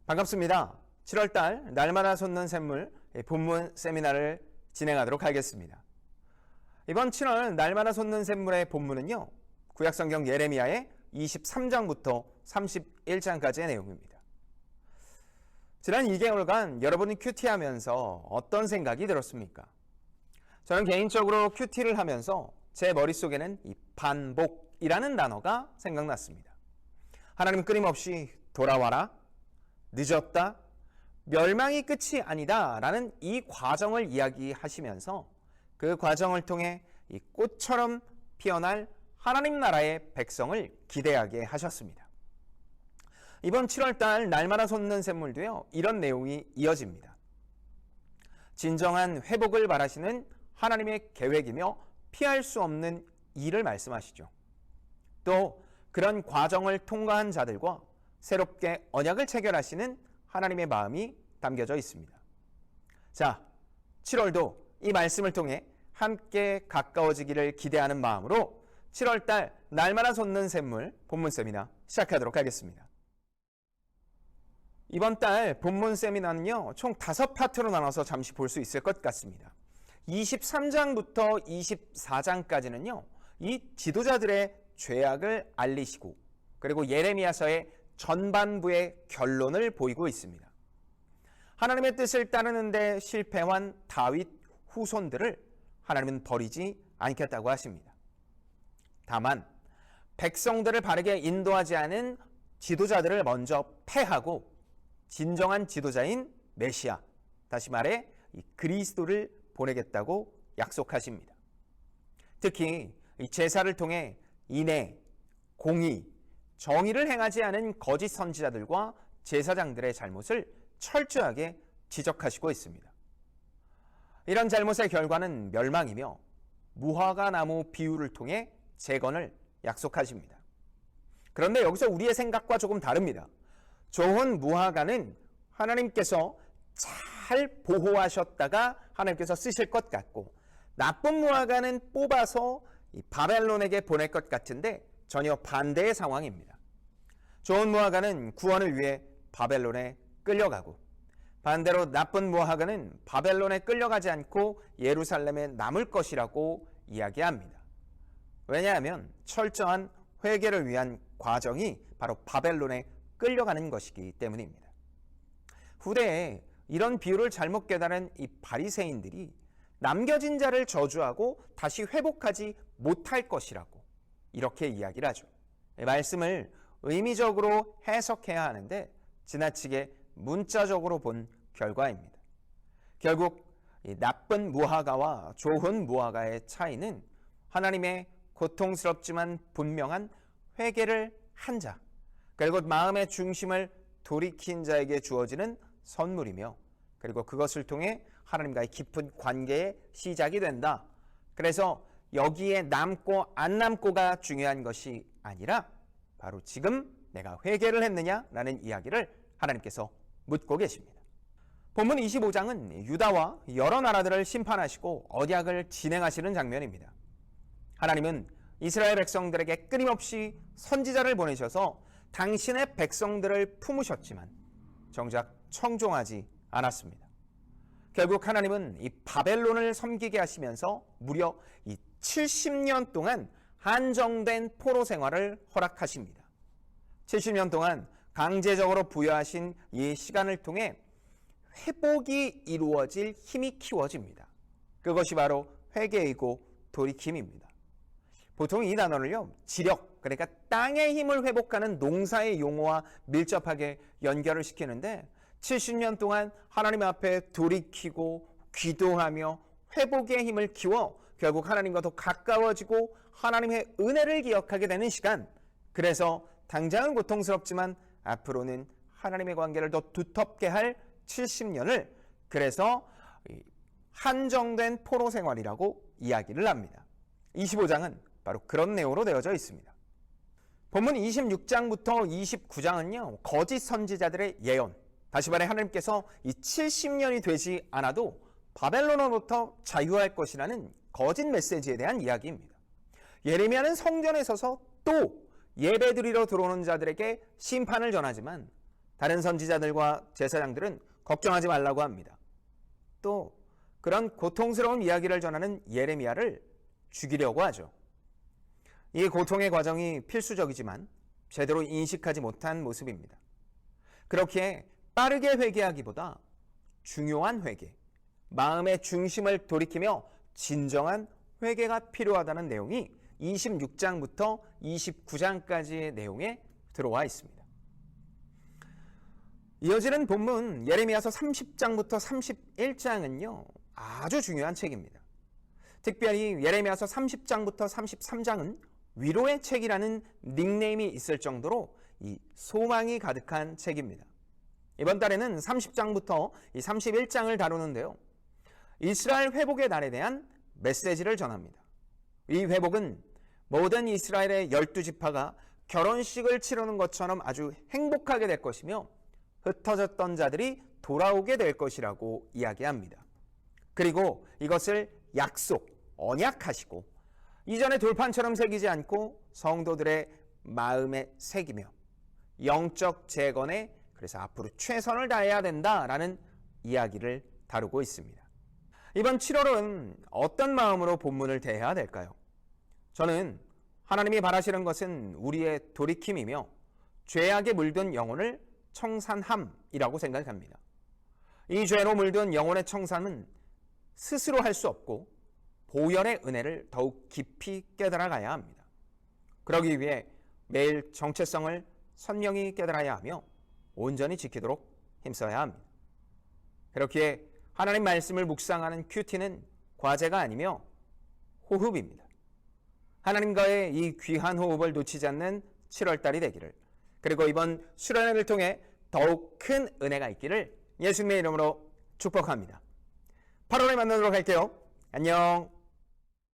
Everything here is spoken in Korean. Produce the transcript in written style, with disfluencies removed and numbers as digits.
반갑습니다. 7월달 날마다 솟는 샘물 본문 세미나를 진행하도록 하겠습니다. 이번 7월 날마다 솟는 샘물의 본문은요, 구약성경 예레미야의 23장부터 31장까지의 내용입니다. 지난 2개월간 여러분이 큐티하면서 어떤 생각이 들었습니까? 저는 개인적으로 큐티를 하면서 제 머릿속에는 이 반복이라는 단어가 생각났습니다. 하나님은 끊임없이 돌아와라, 늦었다, 멸망이 끝이 아니다 라는 이 과정을 이야기하시면서 그 과정을 통해 이 꽃처럼 피어날 하나님 나라의 백성을 기대하게 하셨습니다. 이번 7월달 날마다 솟는 샘물도요, 이런 내용이 이어집니다. 진정한 회복을 바라시는 하나님의 계획이며 피할 수 없는 일을 말씀하시죠. 또 그런 과정을 통과한 자들과 새롭게 언약을 체결하시는 하나님의 마음이 담겨져 있습니다. 자, 7월도 이 말씀을 통해 함께 가까워지기를 기대하는 마음으로 7월달 날마다 솟는 샘물 본문 세미나 시작하도록 하겠습니다. 이번 달 본문 세미나는요, 총 5파트로 나눠서 잠시 볼 수 있을 것 같습니다. 23장부터 24장까지는요, 이 지도자들의 죄악을 알리시고 그리고 예레미야서의 전반부의 결론을 보이고 있습니다. 하나님의 뜻을 따르는데 실패한 다윗 후손들을 하나님은 버리지 않겠다고 하십니다. 다만 백성들을 바르게 인도하지 않은 지도자들을 먼저 패하고 진정한 지도자인 메시아, 다시 말해 이 그리스도를 보내겠다고 약속하십니다. 특히 이 제사를 통해 인애, 공의, 정의를 행하지 않은 거짓 선지자들과 제사장들의 잘못을 철저하게 지적하시고 있습니다. 이런 잘못의 결과는 멸망이며 무화과 나무 비유를 통해 재건을 약속하십니다. 그런데 여기서 우리의 생각과 조금 다릅니다. 좋은 무화과는 하나님께서 잘 보호하셨다가 하나님께서 쓰실 것 같고, 나쁜 무화과는 뽑아서 바벨론에게 보낼 것 같은데 전혀 반대의 상황입니다. 좋은 무화과는 구원을 위해 바벨론에 끌려가고, 반대로 나쁜 무화과는 바벨론에 끌려가지 않고 예루살렘에 남을 것이라고 이야기합니다. 왜냐하면 철저한 회개를 위한 과정이 바로 바벨론에 끌려가는 것이기 때문입니다. 후대에 이런 비유를 잘못 깨달은 이 바리새인들이 남겨진 자를 저주하고 다시 회복하지 못할 것이라고 이렇게 이야기를 하죠. 말씀을 의미적으로 해석해야 하는데 지나치게 문자적으로 본 결과입니다. 결국 이 나쁜 무화과와 좋은 무화과의 차이는 하나님의 고통스럽지만 분명한 회개를 한 자, 그리고 마음의 중심을 돌이킨 자에게 주어지는 선물이며, 그리고 그것을 통해 하나님과의 깊은 관계의 시작이 된다. 그래서 여기에 남고 안 남고가 중요한 것이 아니라 바로 지금 내가 회개를 했느냐라는 이야기를 하나님께서 묻고 계십니다. 본문 25장은 유다와 여러 나라들을 심판하시고 언약을 진행하시는 장면입니다. 하나님은 이스라엘 백성들에게 끊임없이 선지자를 보내셔서 당신의 백성들을 품으셨지만 정작 청종하지 않았습니다. 결국 하나님은 이 바벨론을 섬기게 하시면서 무려 이 70년 동안 한정된 포로 생활을 허락하십니다. 70년 동안 강제적으로 부여하신 이 시간을 통해 회복이 이루어질 힘이 키워집니다. 그것이 바로 회개이고 돌이킴입니다. 보통 이 단어를요, 지력, 그러니까 땅의 힘을 회복하는 농사의 용어와 밀접하게 연결을 시키는데, 70년 동안 하나님 앞에 돌이키고 기도하며 회복의 힘을 키워 결국 하나님과 더 가까워지고 하나님의 은혜를 기억하게 되는 시간, 그래서 당장은 고통스럽지만 앞으로는 하나님의 관계를 더 두텁게 할 70년을 그래서 한정된 포로 생활이라고 이야기를 합니다. 25장은 바로 그런 내용으로 되어져 있습니다. 본문 26장부터 29장은요, 거짓 선지자들의 예언, 다시 말해 하나님께서 이 70년이 되지 않아도 바벨론으로부터 자유할 것이라는 거짓 메시지에 대한 이야기입니다. 예레미야는 성전에 서서 또 예배드리러 들어오는 자들에게 심판을 전하지만 다른 선지자들과 제사장들은 걱정하지 말라고 합니다. 또 그런 고통스러운 이야기를 전하는 예레미야를 죽이려고 하죠. 이 고통의 과정이 필수적이지만 제대로 인식하지 못한 모습입니다. 그렇기에 빠르게 회개하기보다 중요한 회개, 마음의 중심을 돌이키며 진정한 회개가 필요하다는 내용이 26장부터 29장까지의 내용에 들어와 있습니다. 이어지는 본문 예레미야서 30장부터 31장은요, 아주 중요한 책입니다. 특별히 예레미야서 30장부터 33장은 위로의 책이라는 닉네임이 있을 정도로 이 소망이 가득한 책입니다. 이번 달에는 30장부터 이 31장을 다루는데요. 이스라엘 회복의 날에 대한 메시지를 전합니다. 이 회복은 모든 이스라엘의 12지파가 결혼식을 치르는 것처럼 아주 행복하게 될 것이며 흩어졌던 자들이 돌아오게 될 것이라고 이야기합니다. 그리고 이것을 약속, 언약하시고 이전의 돌판처럼 새기지 않고 성도들의 마음에 새기며 영적 재건에 그래서 앞으로 최선을 다해야 된다라는 이야기를 다루고 있습니다. 이번 7월은 어떤 마음으로 본문을 대해야 될까요? 저는 하나님이 바라시는 것은 우리의 돌이킴이며 죄악에 물든 영혼을 청산함이라고 생각합니다. 이 죄로 물든 영혼의 청산은 스스로 할 수 없고 보혈의 은혜를 더욱 깊이 깨달아가야 합니다. 그러기 위해 매일 정체성을 선명히 깨달아야 하며 온전히 지키도록 힘써야 합니다. 그렇기에 하나님 말씀을 묵상하는 큐티는 과제가 아니며 호흡입니다. 하나님과의 이 귀한 호흡을 놓치지 않는 7월달이 되기를, 그리고 이번 수련회를 통해 더욱 큰 은혜가 있기를 예수님의 이름으로 축복합니다. 8월에 만나도록 할게요. 안녕.